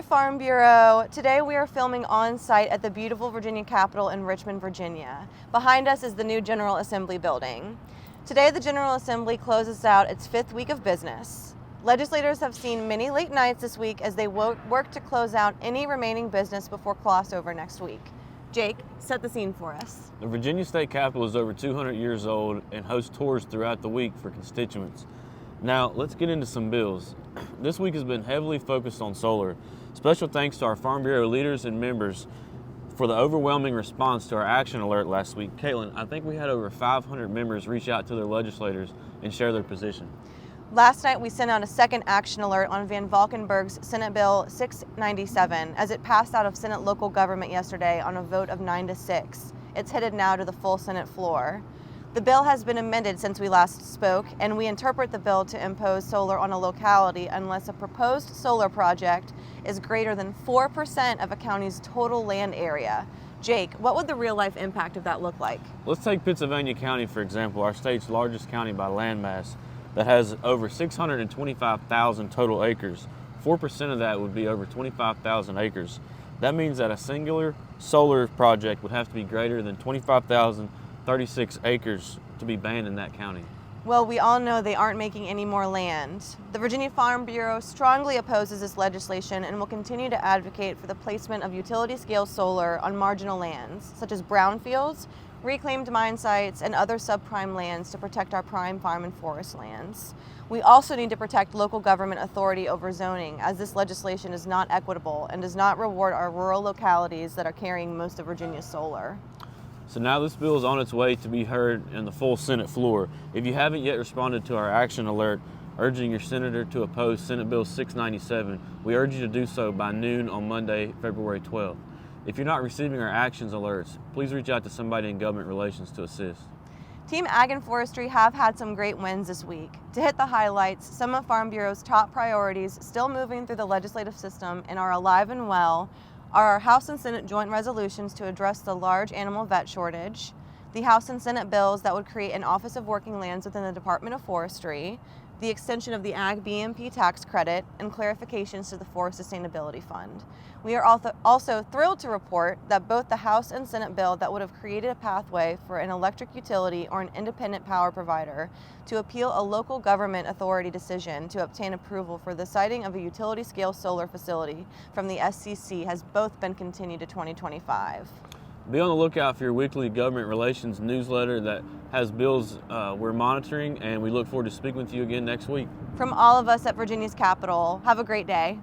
Farm Bureau. Today we are filming on site at the beautiful Virginia Capitol in Richmond, Virginia. Behind us is the new General Assembly building. Today the General Assembly closes out its 5th week of business. Legislators have seen many late nights this week as they work to close out any remaining business before crossover next week. Jake, set the scene for us. The Virginia State Capitol is over 200 years old and hosts tours throughout the week for constituents. Now, let's get into some bills. This week has been heavily focused on solar. Special thanks to our Farm Bureau leaders and members for the overwhelming response to our action alert last week. Caitlin, I think we had over 500 members reach out to their legislators and share their position. Last night we sent out a second action alert on Van Valkenburg's Senate Bill 697 as it passed out of Senate local government yesterday on a vote of 9-6. It's headed now to the full Senate floor. The bill has been amended since we last spoke, and we interpret the bill to impose solar on a locality unless a proposed solar project is greater than 4% of a county's total land area. Jake, what would the real-life impact of that look like? Let's take Pittsylvania County, for example, our state's largest county by land mass, that has over 625,000 total acres. 4% of that would be over 25,000 acres. That means that a singular solar project would have to be greater than 25,036 acres to be banned in that county. Well, we all know they aren't making any more land. The Virginia Farm Bureau strongly opposes this legislation and will continue to advocate for the placement of utility-scale solar on marginal lands, such as brownfields, reclaimed mine sites, and other subprime lands to protect our prime farm and forest lands. We also need to protect local government authority over zoning, as this legislation is not equitable and does not reward our rural localities that are carrying most of Virginia's solar. So now this bill is on its way to be heard in the full Senate floor. If you haven't yet responded to our action alert urging your senator to oppose Senate Bill 697, we urge you to do so by noon on Monday, February 12th. If you're not receiving our actions alerts, please reach out to somebody in government relations to assist. Team Ag and Forestry have had some great wins this week. To hit the highlights, some of Farm Bureau's top priorities still moving through the legislative system and are alive and well are our House and Senate joint resolutions to address the large animal vet shortage, the House and Senate bills that would create an Office of Working Lands within the Department of Forestry, the extension of the Ag BMP tax credit, and clarifications to the Forest Sustainability Fund. We are also thrilled to report that both the House and Senate bill that would have created a pathway for an electric utility or an independent power provider to appeal a local government authority decision to obtain approval for the siting of a utility-scale solar facility from the SCC has both been continued to 2025. Be on the lookout for your weekly government relations newsletter that has bills we're monitoring, and we look forward to speaking with you again next week. From all of us at Virginia's Capitol, have a great day.